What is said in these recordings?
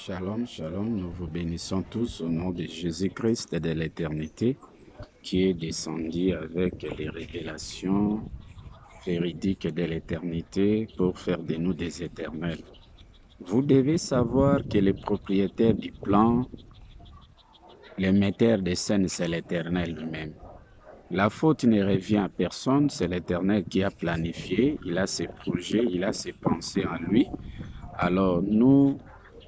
Shalom, shalom, nous vous bénissons tous au nom de Jésus-Christ de l'éternité qui est descendu avec les révélations véridiques de l'éternité pour faire de nous des éternels. Vous devez savoir que le propriétaire du plan, le metteur des scènes, c'est l'éternel lui-même. La faute ne revient à personne, c'est l'éternel qui a planifié, il a ses projets, il a ses pensées en lui. Alors nous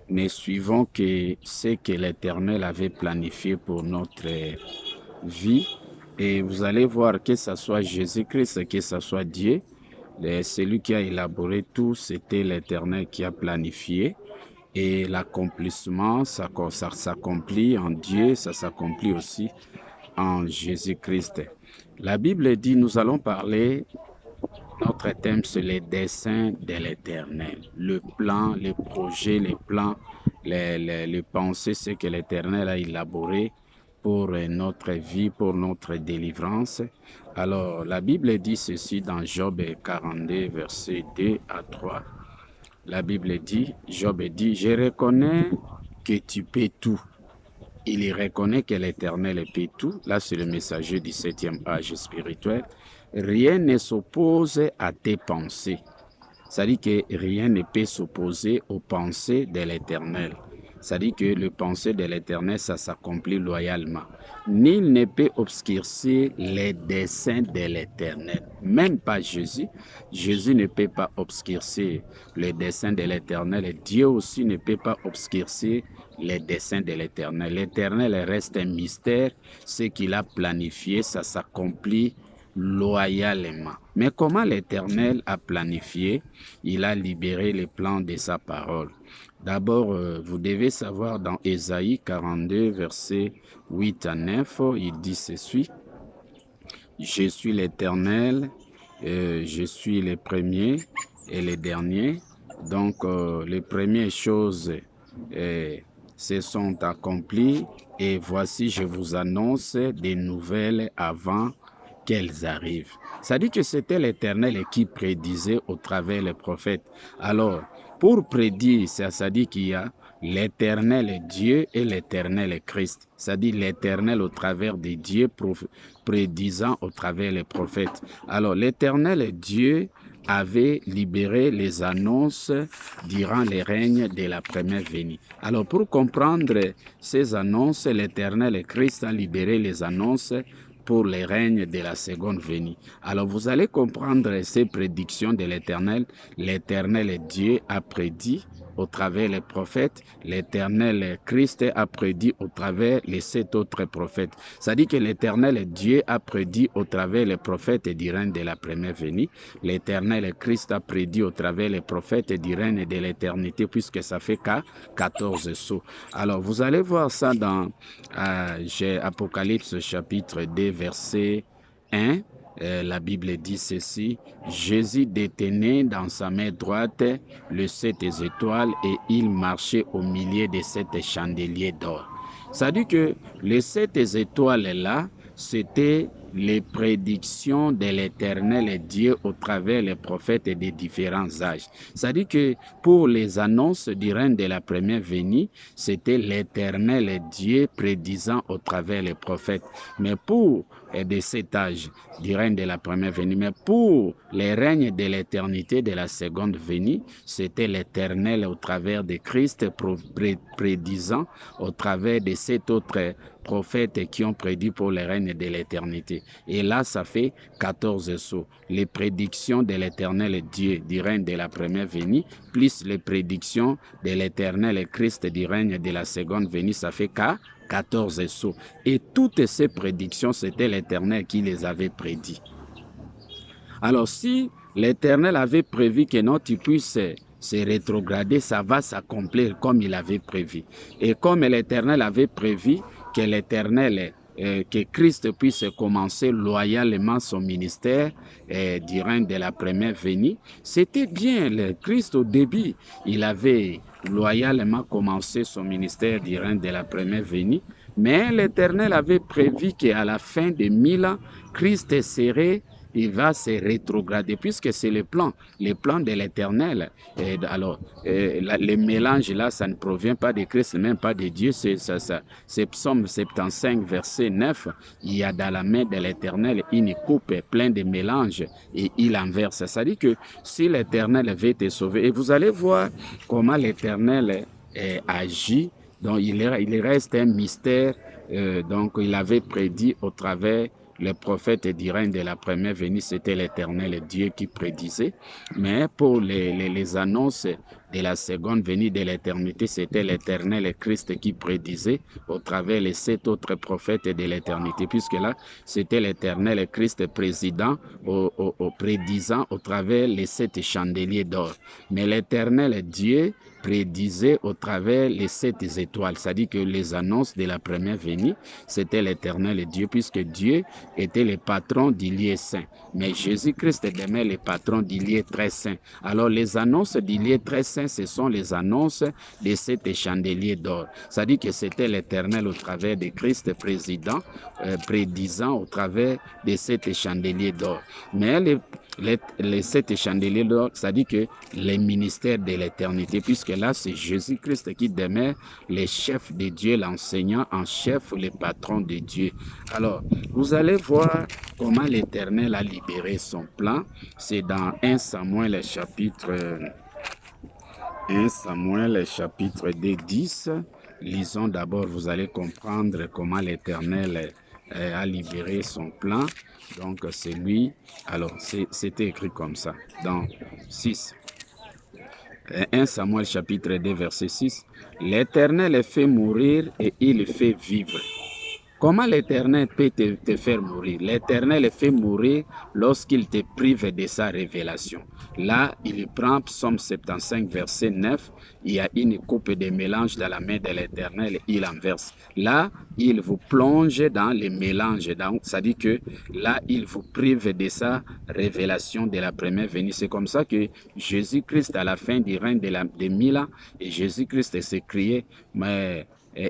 ne suivons que ce que l'Éternel avait planifié pour notre vie. Et vous allez voir que ce soit Jésus-Christ, que ce soit Dieu, celui qui a élaboré tout, c'était l'Éternel qui a planifié. Et l'accomplissement, ça s'accomplit en Dieu, ça s'accomplit aussi en Jésus-Christ. La Bible dit, nous allons parler. Notre thème, c'est les desseins de l'Éternel. Le plan, les projets, les plans, les pensées, ce que l'Éternel a élaboré pour notre vie, pour notre délivrance. Alors, la Bible dit ceci dans Job 42, versets 2 à 3. La Bible dit, Job dit, « Je reconnais que tu peux tout. » Il y reconnaît que l'Éternel peut tout. Là, c'est le messager du 7e âge spirituel. Rien ne s'oppose à tes pensées. C'est-à-dire que rien ne peut s'opposer aux pensées de l'Éternel. C'est-à-dire que le pensée de l'Éternel, ça s'accomplit loyalement. Nul ne peut obscurcir les desseins de l'Éternel. Même pas Jésus. Jésus ne peut pas obscurcir les desseins de l'Éternel. Et Dieu aussi ne peut pas obscurcir les desseins de l'Éternel. L'Éternel reste un mystère. Ce qu'il a planifié, ça s'accomplit loyalement. Mais comment l'Éternel a planifié? Il a libéré les plans de sa parole. D'abord, vous devez savoir dans Ésaïe 42, versets 8 à 9, il dit ceci. « Je suis l'Éternel, je suis le premier et le dernier. » Donc, les premières choses se sont accomplies et voici, je vous annonce des nouvelles avant qu'elles arrivent. Ça dit que c'était l'Éternel qui prédisait au travers les prophètes. Alors, pour prédire, ça dit qu'il y a l'Éternel Dieu et l'Éternel Christ. Ça dit l'Éternel au travers des dieux prédisant au travers les prophètes. Alors, l'Éternel Dieu avait libéré les annonces durant les règnes de la première venue. Alors, pour comprendre ces annonces, l'Éternel Christ a libéré les annonces pour les règnes de la seconde venue. Alors vous allez comprendre ces prédictions de l'Éternel. L'Éternel Dieu a prédit au travers les prophètes, l'Éternel Christ a prédit au travers les 7 autres prophètes. Ça dit que l'Éternel Dieu a prédit au travers les prophètes du règne de la première venue. L'Éternel Christ a prédit au travers les prophètes du règne de l'éternité, puisque ça fait 14 sceaux. Alors vous allez voir ça dans Apocalypse chapitre 2, verset 1. La Bible dit ceci, Jésus détenait dans sa main droite les 7 étoiles et il marchait au milieu de 7 chandeliers d'or. Ça dit que les 7 étoiles-là, c'était les prédictions de l'Éternel Dieu au travers les prophètes des différents âges. Ça dit que pour les annonces du règne de la première venue, c'était l'Éternel Dieu prédisant au travers les prophètes. Mais pour de cet âge du règne de la première venue, mais pour les règnes de l'éternité de la seconde venue, c'était l'Éternel au travers de Christ prédisant au travers de 7 autres prophètes qui ont prédit pour le règne de l'éternité. Et là, ça fait 14 sceaux. Les prédictions de l'Éternel Dieu du règne de la première venue, plus les prédictions de l'Éternel Christ du règne de la seconde venue, ça fait 14 sceaux. Et toutes ces prédictions, c'était l'Éternel qui les avait prédit. Alors, si l'Éternel avait prévu que notre puisse se rétrograder, ça va s'accomplir comme il avait prévu. Et comme l'Éternel avait prévu que l'Éternel, que Christ puisse commencer loyalement son ministère du règne de la première venue, c'était bien. Le Christ au début, il avait loyalement commencé son ministère du règne de la première venue, mais l'Éternel avait prévu qu'à la fin de 1000 ans, Christ serait il va se rétrograder, puisque c'est le plan de l'Éternel. Alors, les mélanges là, ça ne provient pas de Christ, même pas de Dieu. C'est Psaume 75, verset 9. Il y a dans la main de l'Éternel une coupe pleine de mélanges et il en verse. Ça dit que si l'Éternel veut te sauver, et vous allez voir comment l'Éternel agit, donc il reste un mystère. Donc il avait prédit au travers le prophète d'Irène de la première venue, c'était l'Éternel Dieu qui prédisait. Mais pour les annonces de la seconde venue de l'éternité, c'était l'Éternel Christ qui prédisait au travers les 7 autres prophètes de l'éternité, puisque là, c'était l'Éternel Christ présidant, prédisant au travers les 7 chandeliers d'or. Mais l'Éternel Dieu prédisait au travers les 7 étoiles, c'est-à-dire que les annonces de la première venue, c'était l'Éternel Dieu, puisque Dieu était le patron du lieu saint. Mais Jésus-Christ demeure le patron du lieu très saint. Alors les annonces du lieu très saint, ce sont les annonces de cet chandelier d'or. C'est-à-dire que c'était l'Éternel au travers de Christ président, prédisant au travers de cet chandelier d'or. Mais les 7 chandeliers d'or, c'est-à-dire que les ministères de l'éternité, puisque là, c'est Jésus-Christ qui demeure le chef de Dieu, l'enseignant en chef, le patron de Dieu. Alors, vous allez voir comment l'Éternel a libéré son plan. C'est dans 1 Samuel chapitre 10. Lisons d'abord, vous allez comprendre comment l'Éternel a libéré son plan. Donc, c'est lui. Alors, c'était écrit comme ça, dans 6. 1 Samuel chapitre 2, verset 6. L'Éternel fait mourir et il fait vivre. Comment l'Éternel peut te faire mourir? L'Éternel fait mourir lorsqu'il te prive de sa révélation. Là, il prend Psaume 75, verset 9. Il y a une coupe de mélange dans la main de l'Éternel, il en verse. Là, il vous plonge dans les mélanges. Ça dit que là, il vous prive de sa révélation de la première venue. C'est comme ça que Jésus-Christ, à la fin du règne de 1000 ans, et Jésus-Christ s'est crié, mais...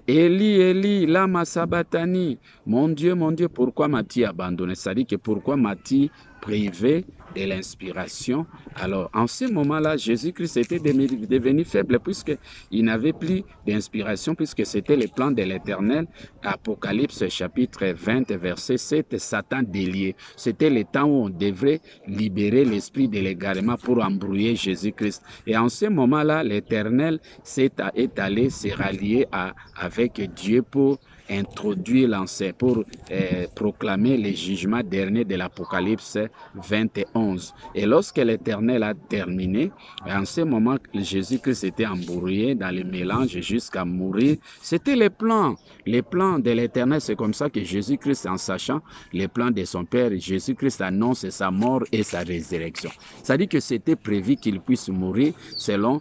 Eli, Eli, lama sabatani. Mon Dieu, pourquoi m'as-tu abandonné? C'est-à-dire que pourquoi m'as-tu privé de l'inspiration? Alors, en ce moment-là, Jésus-Christ était devenu faible puisqu'il n'avait plus d'inspiration, puisque c'était le plan de l'Éternel. Apocalypse chapitre 20, verset 7, Satan délié. C'était le temps où on devrait libérer l'esprit de l'égarement pour embrouiller Jésus-Christ. Et en ce moment-là, l'Éternel est allé se rallier avec Dieu pour introduire l'ancêtre, pour proclamer les jugements derniers de l'Apocalypse 21. Et lorsque l'Éternel a terminé, en ce moment, Jésus-Christ était embrouillé dans le mélange jusqu'à mourir. C'était les plans de l'Éternel. C'est comme ça que Jésus-Christ, en sachant les plans de son Père, Jésus-Christ annonce sa mort et sa résurrection. Ça dit que c'était prévu qu'il puisse mourir selon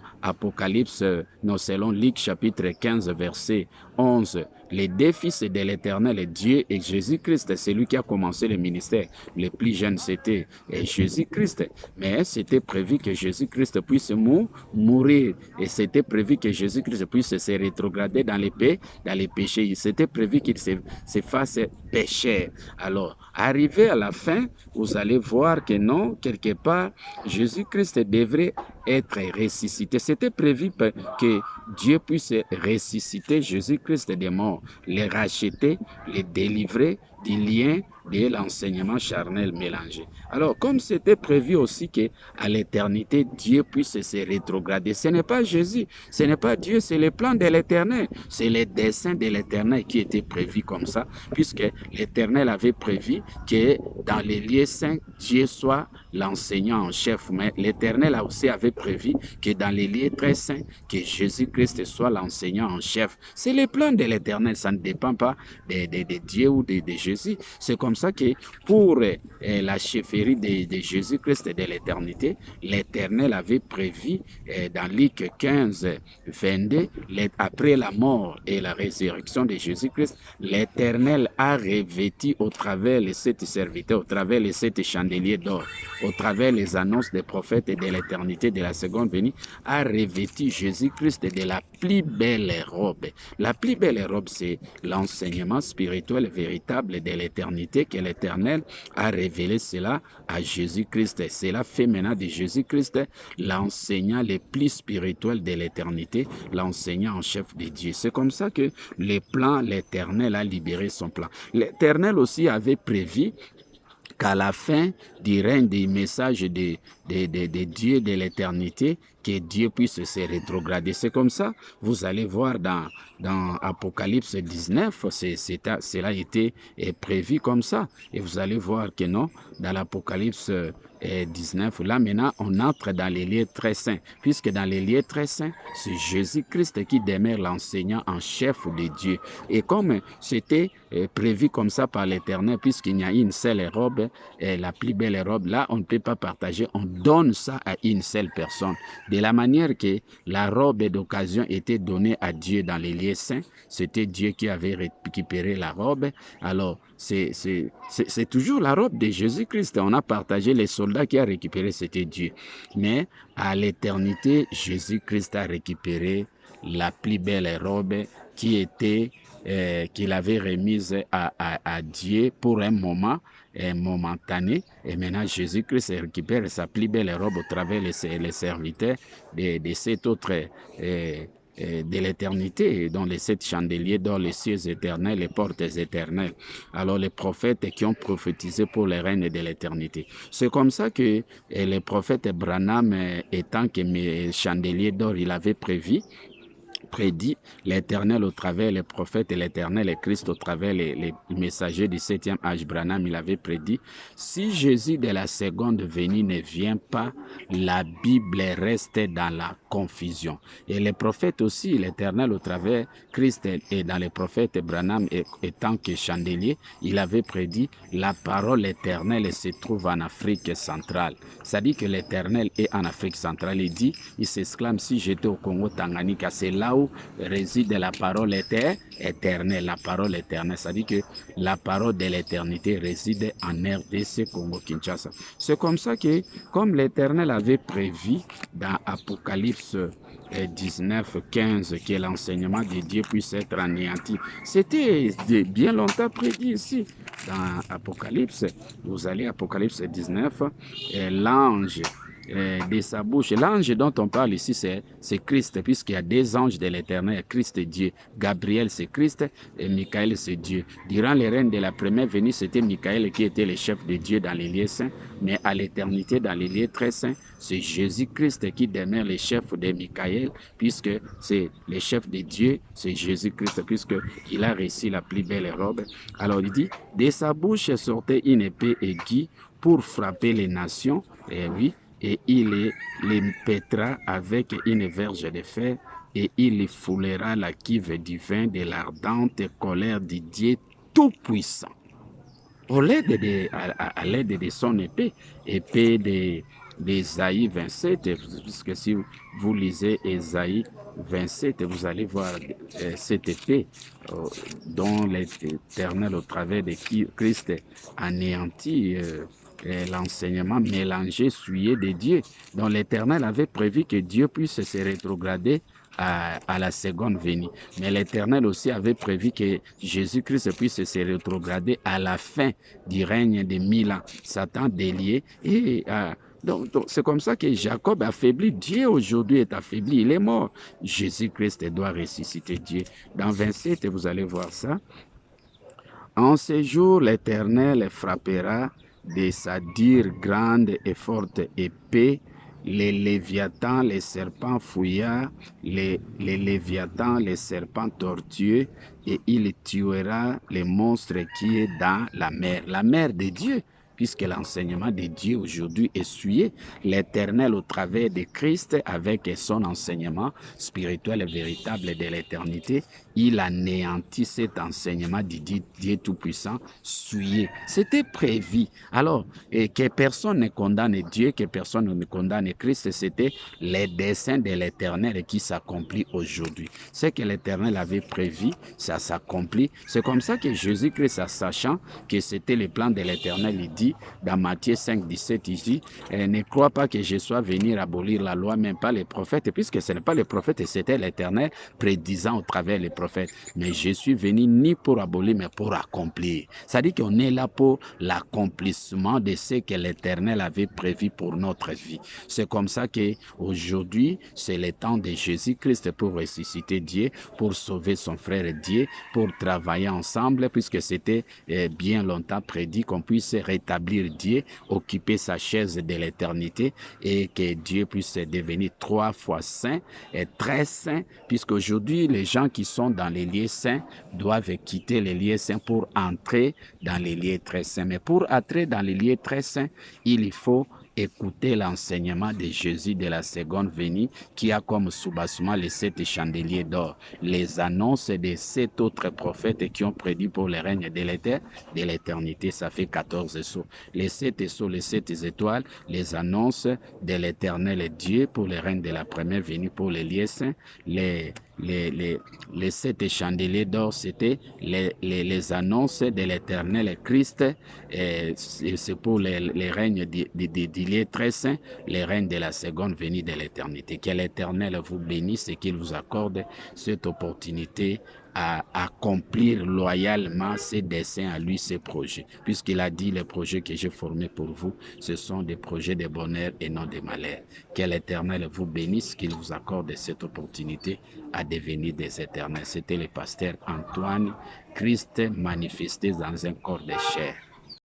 selon Luc chapitre 15, verset 11. Les deux fils de l'Éternel, Dieu et Jésus-Christ, c'est lui qui a commencé le ministère. Le plus jeune, c'était Jésus-Christ. Mais c'était prévu que Jésus-Christ puisse mourir. Et c'était prévu que Jésus-Christ puisse se rétrograder dans les péchés. C'était prévu qu'il se fasse pécheur. Alors, arrivé à la fin, vous allez voir que non, quelque part, Jésus-Christ devrait être ressuscité. C'était prévu que Dieu puisse ressusciter Jésus-Christ des morts, les racheter, les délivrer du lien de l'enseignement charnel mélangé. Alors, comme c'était prévu aussi qu'à l'éternité, Dieu puisse se rétrograder, ce n'est pas Jésus, ce n'est pas Dieu, c'est le plan de l'Éternel, c'est le dessein de l'Éternel qui était prévu comme ça, puisque l'Éternel avait prévu que dans les lieux saints, Dieu soit l'enseignant en chef, mais l'Éternel aussi avait prévu que dans les lieux très saints, que Jésus-Christ soit l'enseignant en chef. C'est le plan de l'Éternel, ça ne dépend pas de Dieu ou de Jésus. C'est comme ça que pour la chefferie de Jésus-Christ de l'éternité, l'Éternel avait prévu dans Luc 15, 22, après la mort et la résurrection de Jésus-Christ, l'Éternel a revêtu au travers les 7 serviteurs, au travers les 7 chandeliers d'or, au travers les annonces des prophètes et de l'éternité de la seconde venue, a revêtu Jésus-Christ de la plus belle robe. La plus belle robe, c'est l'enseignement spirituel véritable de l'éternité que l'Éternel a révélé cela à Jésus-Christ. Cela fait maintenant de Jésus-Christ l'enseignant le plus spirituel de l'éternité, l'enseignant en chef de Dieu. C'est comme ça que le plan, l'Éternel a libéré son plan. L'Éternel aussi avait prévu qu'à la fin du règne des messages de Dieu de l'éternité, que Dieu puisse se rétrograder. C'est comme ça, vous allez voir dans Apocalypse 19, cela a été prévu comme ça. Et vous allez voir que non, dans l'Apocalypse 19, là maintenant, on entre dans les lieux très saints, puisque dans les lieux très saints, c'est Jésus-Christ qui demeure l'enseignant en chef de Dieu. Et comme c'était prévu comme ça par l'Éternel, puisqu'il y a une seule robe, la plus belle robe, là, on ne peut pas partager, on donne ça à une seule personne. De la manière que la robe d'occasion était donnée à Dieu dans les lieux saints, c'était Dieu qui avait récupéré la robe. Alors, c'est toujours la robe de Jésus-Christ. On a partagé, les soldats qui ont récupéré, c'était Dieu. Mais à l'éternité, Jésus-Christ a récupéré la plus belle robe qui était qu'il avait remise à Dieu pour un moment momentané. Et maintenant, Jésus-Christ récupère sa plus belle robe au travers les serviteurs de cet autre de l'éternité, dans les 7 chandeliers, dans les cieux éternels, les portes éternelles. Alors les prophètes qui ont prophétisé pour le règne de l'éternité. C'est comme ça que le prophète Branham, étant que mes chandeliers d'or, il avait prédit l'Éternel au travers les prophètes et l'Éternel et Christ au travers les messagers du 7e âge. Branham, il avait prédit, si Jésus de la seconde venue ne vient pas, la Bible reste dans la confusion. Et les prophètes aussi, l'Éternel au travers Christ et dans les prophètes, Branham étant que chandelier, il avait prédit, la parole éternelle se trouve en Afrique centrale. Ça dit que l'Éternel est en Afrique centrale. Il dit, il s'exclame, si j'étais au Congo Tanganyika, c'est là où réside la parole éternelle, la parole éternelle. Ça dit que la parole de l'éternité réside en RDC Congo-Kinshasa. C'est comme ça que, comme l'Éternel avait prévu dans Apocalypse 19, 15, que l'enseignement de Dieu puisse être anéanti. C'était bien longtemps prédit ici. Dans Apocalypse, vous allez Apocalypse 19, l'ange de sa bouche. L'ange dont on parle ici, c'est Christ, puisqu'il y a des anges de l'éternel. Christ est Dieu. Gabriel, c'est Christ, et Michael, c'est Dieu. Durant les règnes de la première venue, c'était Michael qui était le chef de Dieu dans les lieux saints, mais à l'éternité, dans les lieux très saints, c'est Jésus-Christ qui demeure le chef de Michael, puisque c'est le chef de Dieu, c'est Jésus-Christ, puisqu'il a reçu la plus belle robe. Alors il dit, de sa bouche sortait une épée aiguë pour frapper les nations, et oui, et il les pètera avec une verge de fer, et il foulera la cuve du vin de l'ardente colère du Dieu Tout-Puissant. À l'aide de son épée d'Ésaïe 27, puisque si vous lisez Ésaïe 27, vous allez voir cette épée dont l'Éternel, au travers de Christ, anéantit l'enseignement mélangé, souillé de Dieu, dont l'Éternel avait prévu que Dieu puisse se rétrograder à la seconde venue. Mais l'Éternel aussi avait prévu que Jésus-Christ puisse se rétrograder à la fin du règne de 1000 ans. Satan délié et donc c'est comme ça que Jacob affaibli. Dieu aujourd'hui est affaibli, il est mort. Jésus-Christ doit ressusciter Dieu. Dans 27, vous allez voir ça. En ce jour, l'Éternel frappera de sa dure grande et forte épée les léviathans, les serpents fouillards, les léviathans, les serpents tortueux, et il tuera les monstres qui est dans la mer de Dieu, puisque l'enseignement de Dieu aujourd'hui est souillé. L'Éternel, au travers de Christ, avec son enseignement spirituel et véritable de l'éternité, il anéantit cet enseignement du Dieu Tout-Puissant souillé. C'était prévu. Alors, que personne ne condamne Dieu, que personne ne condamne Christ, c'était les desseins de l'Éternel qui s'accomplit aujourd'hui. Ce que l'Éternel avait prévu, ça s'accomplit. C'est comme ça que Jésus-Christ, sachant que c'était le plan de l'Éternel, il dit, dit, dans Matthieu 5, 17, il dit, ne crois pas que je sois venu abolir la loi, même pas les prophètes, puisque ce n'est pas les prophètes, c'était l'Éternel prédisant au travers les prophètes. Mais je suis venu ni pour abolir, mais pour accomplir. Ça dit qu'on est là pour l'accomplissement de ce que l'Éternel avait prévu pour notre vie. C'est comme ça qu'aujourd'hui, c'est le temps de Jésus-Christ pour ressusciter Dieu, pour sauver son frère Dieu, pour travailler ensemble, puisque c'était bien longtemps prédit qu'on puisse rétablir Dieu, occuper sa chaise de l'éternité et que Dieu puisse devenir 3 fois saint et très saint, puisqu'aujourd'hui, les gens qui sont dans les lieux saints doivent quitter les lieux saints pour entrer dans les lieux très saints. Mais pour entrer dans les lieux très saints, il faut écouter l'enseignement de Jésus de la seconde venue qui a comme soubassement les 7 chandeliers d'or, les annonces des 7 autres prophètes qui ont prédit pour le règne de l'éternité, ça fait 14 sceaux. Les 7 sceaux, les 7 étoiles, les annonces de l'éternel Dieu pour le règne de la première venue pour les lieux saints, les 7 chandeliers d'or, c'était les annonces de l'éternel Christ, c'est pour les règnes du lieu très saint, les règnes de la seconde venue de l'éternité. Que l'Éternel vous bénisse et qu'il vous accorde cette opportunité à accomplir loyalement ses desseins à lui, ses projets. Puisqu'il a dit, les projets que j'ai formés pour vous, ce sont des projets de bonheur et non de malheur. Que l'Éternel vous bénisse, qu'il vous accorde cette opportunité à devenir des éternels. C'était le pasteur Antoine Christ manifesté dans un corps de chair.